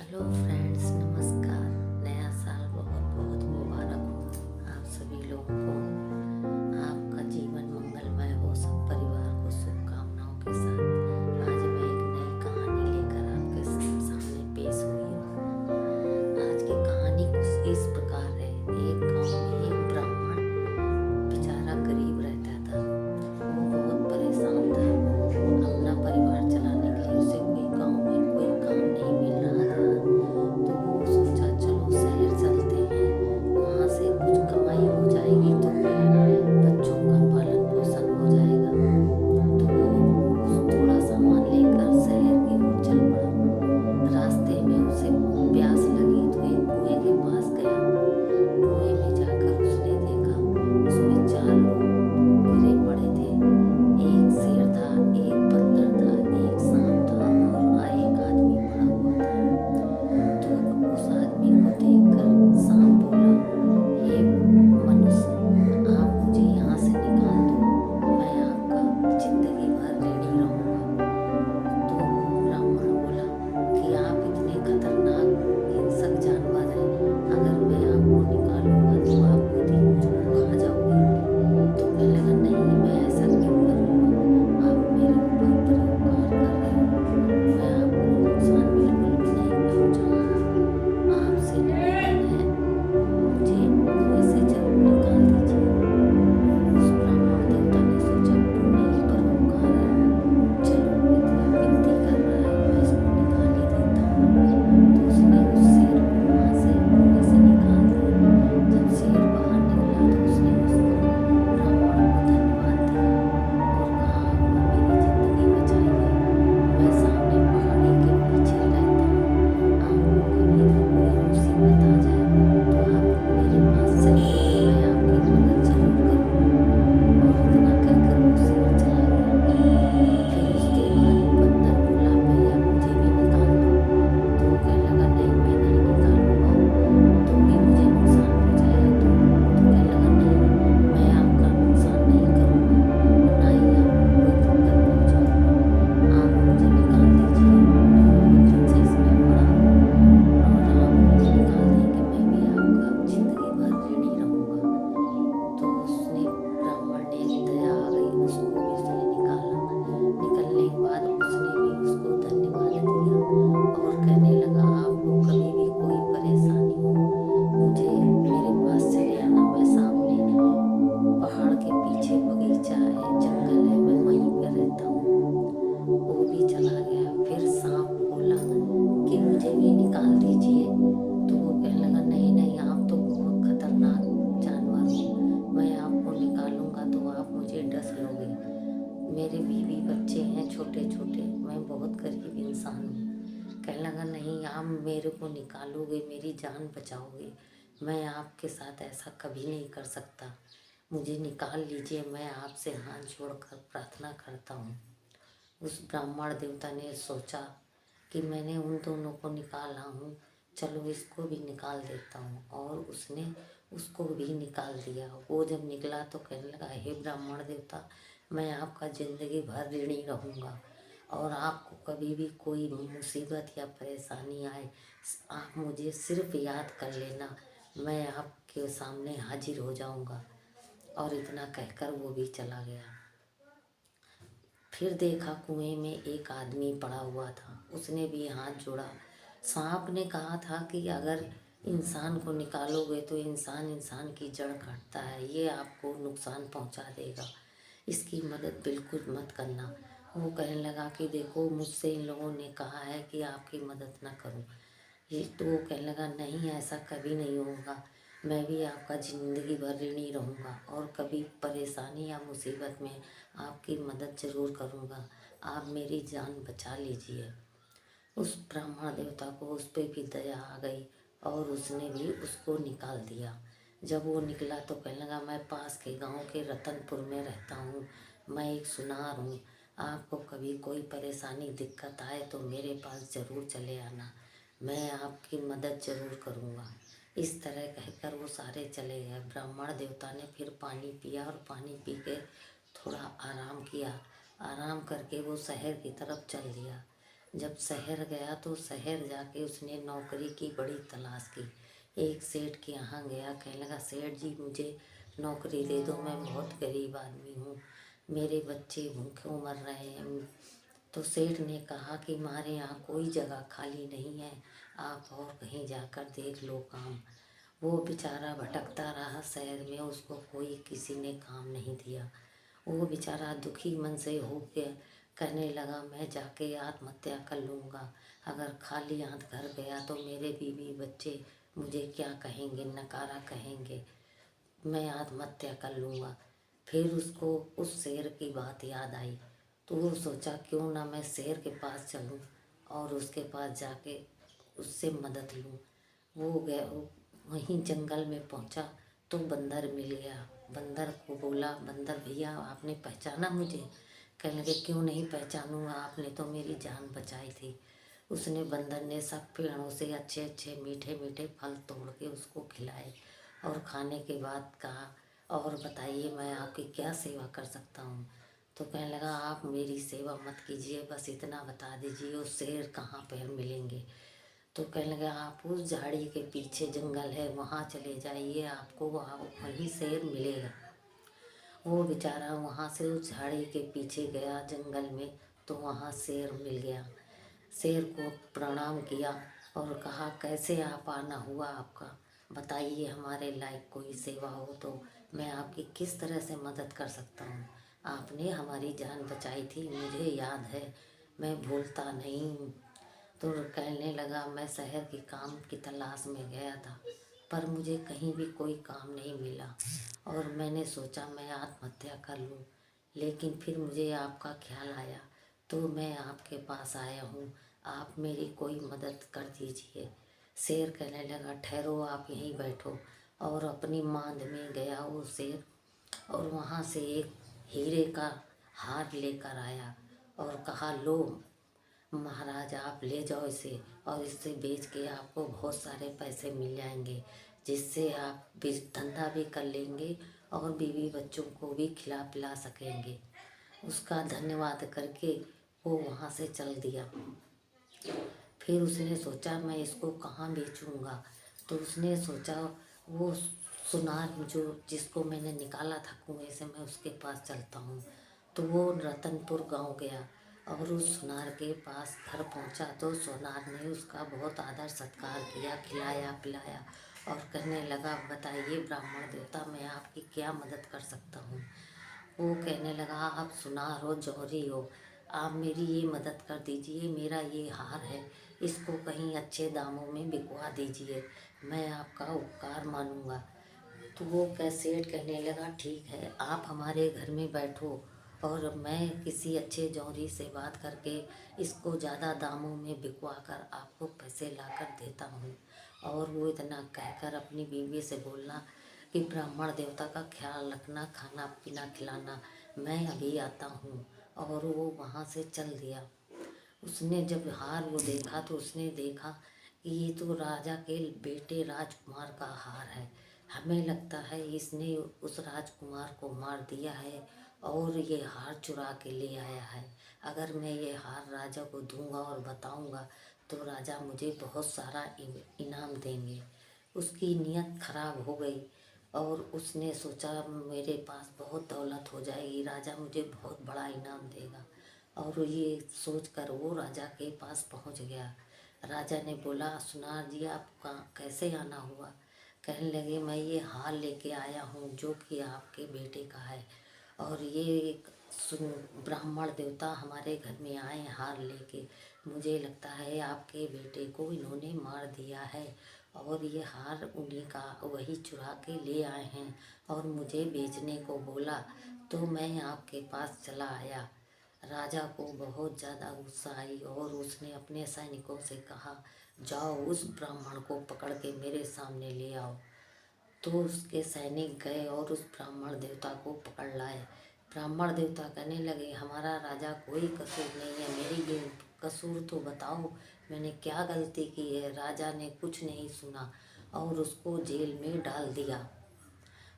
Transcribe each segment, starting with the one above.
Hello friends, नमस्कार। नया साल बहुत बहुत मुबारक हो आप सभी लोगों को। आपका जीवन मंगलमय हो, सब परिवार को शुभकामनाओं के साथ आज मैं एक नई कहानी लेकर आपके सामने पेश हुई हूँ। आज की कहानी कुछ इस प्रकार है। एक गांव में एक ब्राह्मण बेचारा गरीब रहता था। वो बहुत परेशान था। अपना परिवार चलाने के लिए उसे कोई गांव में कोई काम नहीं मिल रहा था। तो वो सोचा चलो शहर चलते हैं, वहाँ से कुछ कमाई हो जाएगी तो फिर बच्चों का पालन पोषण हो जाएगा। तो वो थोड़ा सामान लेकर शहर की ओर चल पड़ा। रास्ते में उसे प्यास लगी तो एक कुएं के पास गया। कुएं में जाकर उसने देखा उसमें 4 लोग गिरे पड़े थे। एक शेर था, एक बंदर था, एक सांप था और एक आदमी पड़ा हुआ था। तो उस आदमी को देखकर सांप बोला, हे मनुष्य, आप मुझे यहाँ से निकाल दो, मैं आपका जिंदगी भर ऋणी रहूंगा। तो वो ब्राह्मण बोला कि आप इतने खतरनाक हिंसक जानवर हैं, अगर मैं आपको निकालूंगा तो आप खुद ही मुझको खा जाओगे। तो कहने लगा, नहीं, मैं ऐसा क्यों करूँगा, आप मेरे ऊपर परोपकार कर रहे हो, मैं आपको नुकसान बिल्कुल भी नहीं पहुँचाऊंगा। आपसे निवेदन है, मुझे कुएं से जरूर निकाल दीजिए। उस ब्राह्मण देवता ने सोचा पुण्य ही परोपकार है, चलो इतनी विनती कर रहा है, मैं इसको निकाल ही देता हूँ। तो उसने उस शेर को वहाँ से कुएं से निकाल दिया। जब शेर बाहर निकला तो उसने उसको ब्राह्मण को धन्यवाद दिया और कहा, आपने मेरी जिंदगी बचाई है। मैं सामने पहाड़ी के पीछे रहता हूँ, आपको कभी भी कोई मुसीबत आ जाए तो आप मेरे पास चलिए, मैं आपकी मदद जरूर करूँगा। और इतना कहकर वो शेर चला गया। फिर उसके बाद बंदर बोला, भैया मुझे भी निकाल दो। तो वो कहने लगा, नहीं, मैं नहीं निकालूंगा, तुम भी मुझे नुकसान पहुँचाया तो। कहने लगा, नहीं, मैं आपका नुकसान नहीं करूँगा और ना ही आपको कोई दिक्कत पहुँचाऊंगा, आप मुझे निकाल दीजिए। मैं बहुत दिन से इसमें पड़ा हूँ और आप मुझे निकाल देंगे, मैं भी आपका जिंदगी भर ऋणी रहूँगा। तो उसने ब्राह्मण ने दया आ गई, उसको भी उसने निकाला। निकलने के बाद उसने भी उसको धन्यवाद दिया और कहने लगा, आपको कभी भी कोई परेशानी हो मुझे मेरे पास चले आना, मैं सामने पहाड़ के पीछे बगीचा है, जंगल है, मैं वहीं पे रहता हूँ। वो भी चला गया। फिर सांप बोला कि मुझे भी निकाल दीजिए। तो वो कहने लगा, नहीं नहीं, आप तो बहुत खतरनाक जानवर हो, मैं आपको निकालूंगा तो आप मुझे डस लोगे। मेरे बीवी बच्चे हैं छोटे छोटे, मैं बहुत गरीब इंसान हूँ। कहने लगा, नहीं, आप मेरे को निकालोगे, मेरी जान बचाओगे, मैं आपके साथ ऐसा कभी नहीं कर सकता, मुझे निकाल लीजिए, मैं आपसे हाथ जोड़कर प्रार्थना करता हूँ। उस ब्राह्मण देवता ने सोचा कि मैंने उन दोनों को निकाला हूँ, चलो इसको भी निकाल देता हूँ। और उसने उसको भी निकाल दिया। वो जब निकला तो कहने लगा, हे ब्राह्मण देवता, मैं आपका जिंदगी भर ऋणी रहूँगा और आपको कभी भी कोई मुसीबत या परेशानी आए, आप मुझे सिर्फ याद कर लेना, मैं आपके सामने हाजिर हो जाऊँगा। और इतना कहकर वो भी चला गया। फिर देखा कुएं में एक आदमी पड़ा हुआ था, उसने भी हाथ जोड़ा। सांप ने कहा था कि अगर इंसान को निकालोगे तो इंसान इंसान की जड़ काटता है, ये आपको नुकसान पहुंचा देगा, इसकी मदद बिल्कुल मत करना। वो कहने लगा कि देखो, मुझसे इन लोगों ने कहा है कि आपकी मदद ना करूं। ये तो वो कहने लगा, नहीं, ऐसा कभी नहीं होगा, मैं भी आपका ज़िंदगी भर ऋणी रहूँगा और कभी परेशानी या मुसीबत में आपकी मदद ज़रूर करूँगा, आप मेरी जान बचा लीजिए। उस ब्राह्मण देवता को उस पर भी दया आ गई और उसने भी उसको निकाल दिया। जब वो निकला तो कहने लगा, मैं पास के गांव के रतनपुर में रहता हूँ, मैं एक सुनार हूँ, आपको कभी कोई परेशानी दिक्कत आए तो मेरे पास ज़रूर चले आना, मैं आपकी मदद ज़रूर करूँगा। इस तरह कहकर वो सारे चले गए। ब्राह्मण देवता ने फिर पानी पिया और पानी पी के थोड़ा आराम किया। आराम करके वो शहर की तरफ चल दिया। जब शहर गया तो शहर जाके उसने नौकरी की बड़ी तलाश की। एक सेठ के यहाँ गया, कहने लगा सेठ जी मुझे नौकरी दे दो, मैं बहुत गरीब आदमी हूँ, मेरे बच्चे भूखे मर रहे हैं। तो सेठ ने कहा कि हमारे यहाँ कोई जगह खाली नहीं है, आप और कहीं जाकर देख लो काम। वो बेचारा भटकता रहा शहर में, उसको कोई किसी ने काम नहीं दिया। वो बेचारा दुखी मन से हो गया, कहने लगा मैं जाके आत्महत्या कर लूँगा, अगर खाली हाथ घर गया तो मेरे बीवी बच्चे मुझे क्या कहेंगे, नकारा कहेंगे, मैं आत्महत्या कर लूँगा। फिर उसको उस शेर की बात याद आई, तो वो सोचा क्यों ना मैं शेर के पास चलूँ और उसके पास जाके उससे मदद लूँ। वो गया, वहीं जंगल में पहुंचा तो बंदर मिल गया। बंदर को बोला, बंदर भैया आपने पहचाना मुझे? कहने लगे क्यों नहीं पहचानूंगा, आपने तो मेरी जान बचाई थी। उसने बंदर ने सब पेड़ों से अच्छे अच्छे मीठे मीठे फल तोड़ के उसको खिलाए और खाने के बाद कहा और बताइए मैं आपकी क्या सेवा कर सकता हूँ। तो कहने लगा आप मेरी सेवा मत कीजिए, बस इतना बता दीजिए वो शेर कहाँ पर मिलेंगे। तो कहने लगा आप उस झाड़ी के पीछे जंगल है वहाँ चले जाइए, आपको वहाँ वहीं शेर मिलेगा। वो बेचारा वहाँ से उस झाड़ी के पीछे गया जंगल में, तो वहाँ शेर मिल गया। शेर को प्रणाम किया और कहा कैसे आप आना हुआ आपका, बताइए हमारे लायक कोई सेवा हो तो मैं आपकी किस तरह से मदद कर सकता हूँ। आपने हमारी जान बचाई थी, मुझे याद है, मैं भूलता नहीं हूँ। तो कहने लगा मैं शहर के काम की तलाश में गया था, पर मुझे कहीं भी कोई काम नहीं मिला और मैंने सोचा मैं आत्महत्या कर लूँ, लेकिन फिर मुझे आपका ख्याल आया तो मैं आपके पास आया हूँ, आप मेरी कोई मदद कर दीजिए। शेर कहने लगा ठहरो आप यहीं बैठो, और अपनी मांद में गया वो शेर और वहाँ से एक हीरे का हार लेकर आया और कहा लो महाराज आप ले जाओ इसे, और इससे बेच के आपको बहुत सारे पैसे मिल जाएंगे, जिससे आप धंधा भी कर लेंगे और बीवी बच्चों को भी खिला पिला सकेंगे। उसका धन्यवाद करके वो वहाँ से चल दिया। फिर उसने सोचा मैं इसको कहाँ बेचूंगा, तो उसने सोचा वो सुनार जो जिसको मैंने निकाला था कुएं से, मैं उसके पास चलता हूँ। तो वो रतनपुर गांव गया और उस सुनार के पास घर पहुंचा तो सुनार ने उसका बहुत आदर सत्कार किया, खिलाया पिलाया और कहने लगा बताइए ब्राह्मण देवता मैं आपकी क्या मदद कर सकता हूँ। वो कहने लगा आप सुनार हो, जौहरी हो, आप मेरी ये मदद कर दीजिए, मेरा ये हार है, इसको कहीं अच्छे दामों में बिकवा दीजिए, मैं आपका उपकार मानूंगा। तो वो सेठ कहने लगा ठीक है आप हमारे घर में बैठो और मैं किसी अच्छे जौहरी से बात करके इसको ज़्यादा दामों में बिकवा कर आपको पैसे ला कर देता हूँ। और वो इतना कहकर अपनी बीवी से बोलना कि ब्राह्मण देवता का ख्याल रखना, खाना पीना खिलाना, मैं अभी आता हूँ। और वो वहाँ से चल दिया। उसने जब हार वो देखा तो उसने देखा कि ये तो राजा के बेटे राजकुमार का हार है, हमें लगता है इसने उस राजकुमार को मार दिया है और ये हार चुरा के ले आया है। अगर मैं ये हार राजा को दूंगा और बताऊंगा तो राजा मुझे बहुत सारा इनाम देंगे। उसकी नीयत खराब हो गई और उसने सोचा मेरे पास बहुत दौलत हो जाएगी, राजा मुझे बहुत बड़ा इनाम देगा। और ये सोचकर वो राजा के पास पहुंच गया। राजा ने बोला सुनार जी आप कहाँ कैसे आना हुआ? कहने लगे मैं ये हार लेके आया हूँ जो कि आपके बेटे का है, और ये एक ब्राह्मण देवता हमारे घर में आए हैं हार लेके, मुझे लगता है आपके बेटे को इन्होंने मार दिया है और ये हार उन्हीं का वही चुरा के ले आए हैं और मुझे बेचने को बोला, तो मैं आपके पास चला आया। राजा को बहुत ज़्यादा गुस्सा आई और उसने अपने सैनिकों से कहा जाओ उस ब्राह्मण को पकड़ के मेरे सामने ले आओ। तो उसके सैनिक गए और उस ब्राह्मण देवता को पकड़ लाए। ब्राह्मण देवता कहने लगे हमारा राजा कोई कसूर नहीं है, मेरी भी कसूर तो बताओ, मैंने क्या गलती की है? राजा ने कुछ नहीं सुना और उसको जेल में डाल दिया।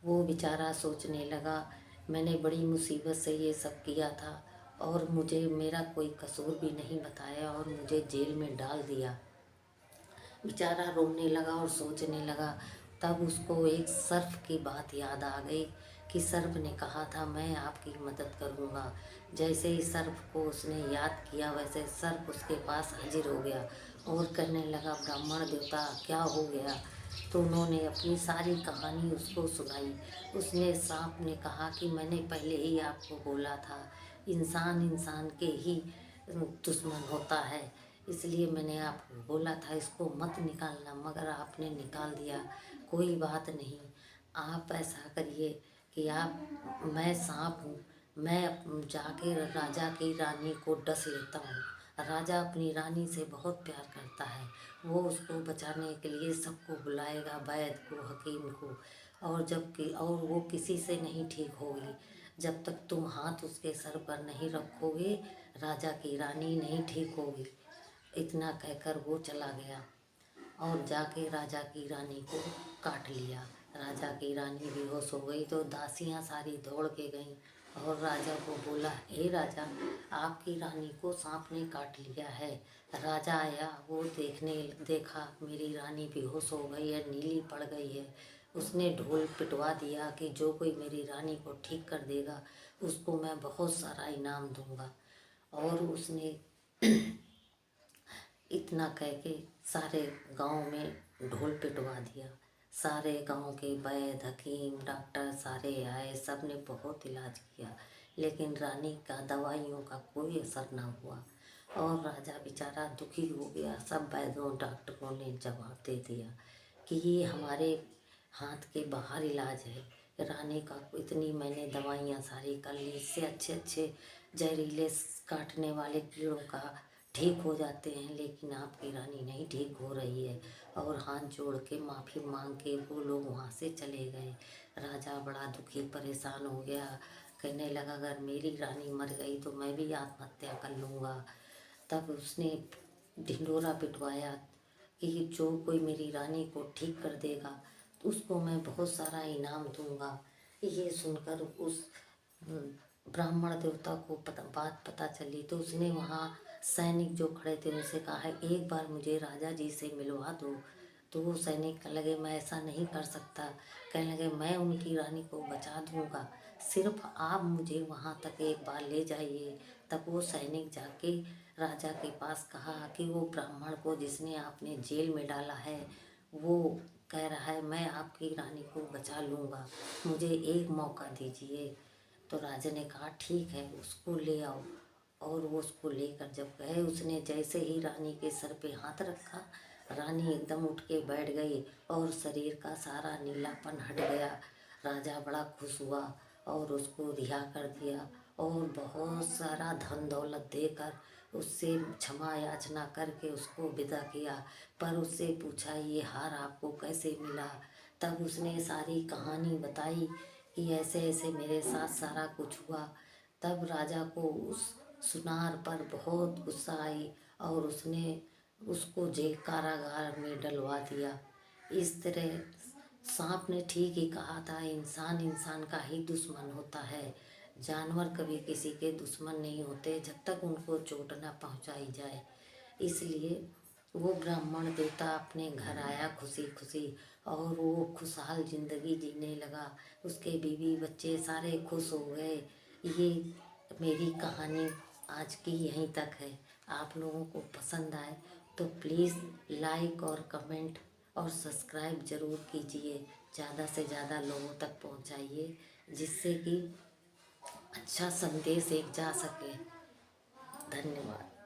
वो बेचारा सोचने लगा मैंने बड़ी मुसीबत से ये सब किया था और मुझे मेरा कोई कसूर भी नहीं बताया और मुझे जेल में डाल दिया। बेचारा रोने लगा और सोचने लगा। तब उसको एक सर्प की बात याद आ गई कि सर्प ने कहा था मैं आपकी मदद करूँगा। जैसे ही सर्प को उसने याद किया वैसे सर्प उसके पास हाजिर हो गया और कहने लगा ब्राह्मण देवता क्या हो गया। तो उन्होंने अपनी सारी कहानी उसको सुनाई। उसने सांप ने कहा कि मैंने पहले ही आपको बोला था इंसान इंसान के ही दुश्मन होता है, इसलिए मैंने आपको बोला था इसको मत निकालना, मगर आपने निकाल दिया। कोई बात नहीं, आप ऐसा करिए कि मैं सांप हूँ, मैं जाके राजा की रानी को डस लेता हूँ। राजा अपनी रानी से बहुत प्यार करता है, वो उसको बचाने के लिए सबको बुलाएगा, वैद्य को, हकीम को, और वो किसी से नहीं ठीक होगी जब तक तुम हाथ उसके सर पर नहीं रखोगे। राजा की रानी नहीं ठीक होगी। इतना कहकर वो चला गया और जाके राजा की रानी को काट लिया। राजा की रानी बेहोश हो गई तो दासियां सारी दौड़ के गईं और राजा को बोला हे राजा, आपकी रानी को सांप ने काट लिया है। राजा आया, वो देखा मेरी रानी बेहोश हो गई है, नीली पड़ गई है। उसने ढोल पिटवा दिया कि जो कोई मेरी रानी को ठीक कर देगा उसको मैं बहुत सारा इनाम दूंगा। और उसने इतना कह के सारे गांव में ढोल पिटवा दिया। सारे गांव के वैद्य, हकीम, डॉक्टर सारे आए, सब ने बहुत इलाज किया, लेकिन रानी का दवाइयों का कोई असर ना हुआ और राजा बेचारा दुखी हो गया। सब वैद्यों डॉक्टरों ने जवाब दे दिया कि ये हमारे हाथ के बाहर इलाज है। रानी का इतनी मैंने दवाइयाँ सारी कर ली, इससे अच्छे अच्छे जहरीले काटने वाले कीड़ों का ठीक हो जाते हैं, लेकिन आपकी रानी नहीं ठीक हो रही है। और हाथ जोड़ के माफ़ी मांग के वो लोग वहाँ से चले गए। राजा बड़ा दुखी परेशान हो गया, कहने लगा अगर मेरी रानी मर गई तो मैं भी आत्महत्या कर लूँगा। तब उसने ढिंढोरा पिटवाया कि जो कोई मेरी रानी को ठीक कर देगा तो उसको मैं बहुत सारा इनाम दूंगा। ये सुनकर उस ब्राह्मण देवता को बात पता चली तो उसने वहाँ सैनिक जो खड़े थे उनसे कहा है एक बार मुझे राजा जी से मिलवा दो। तो वो सैनिक कहने लगे मैं ऐसा नहीं कर सकता। कहने लगे मैं उनकी रानी को बचा दूंगा, सिर्फ आप मुझे वहाँ तक एक बार ले जाइए। तब वो सैनिक जाके राजा के पास कहा कि वो ब्राह्मण को जिसने आपने जेल में डाला है वो कह रहा है मैं आपकी रानी को बचा लूँगा, मुझे एक मौका दीजिए। तो राजा ने कहा ठीक है, उसको ले आओ। और वो उसको लेकर जब गए, उसने जैसे ही रानी के सर पे हाथ रखा, रानी एकदम उठ के बैठ गई और शरीर का सारा नीलापन हट गया। राजा बड़ा खुश हुआ और उसको रिहा कर दिया और बहुत सारा धन दौलत देकर उससे क्षमा याचना करके उसको विदा किया। पर उससे पूछा ये हार आपको कैसे मिला। तब उसने सारी कहानी बताई कि ऐसे ऐसे मेरे साथ सारा कुछ हुआ। तब राजा को उस सुनार पर बहुत गुस्सा आई और उसने उसको जेल कारागार में डलवा दिया। इस तरह सांप ने ठीक ही कहा था, इंसान इंसान का ही दुश्मन होता है। जानवर कभी किसी के दुश्मन नहीं होते जब तक उनको चोट ना पहुंचाई जाए। इसलिए वो ब्राह्मण देवता अपने घर आया खुशी खुशी और वो खुशहाल जिंदगी जीने लगा। उसके बीवी बच्चे सारे खुश हो गए। ये मेरी कहानी आज की यहीं तक है। आप लोगों को पसंद आए तो प्लीज़ लाइक और कमेंट और सब्सक्राइब ज़रूर कीजिए, ज़्यादा से ज़्यादा लोगों तक पहुंचाइए जिससे कि अच्छा संदेश एक जा सके। धन्यवाद।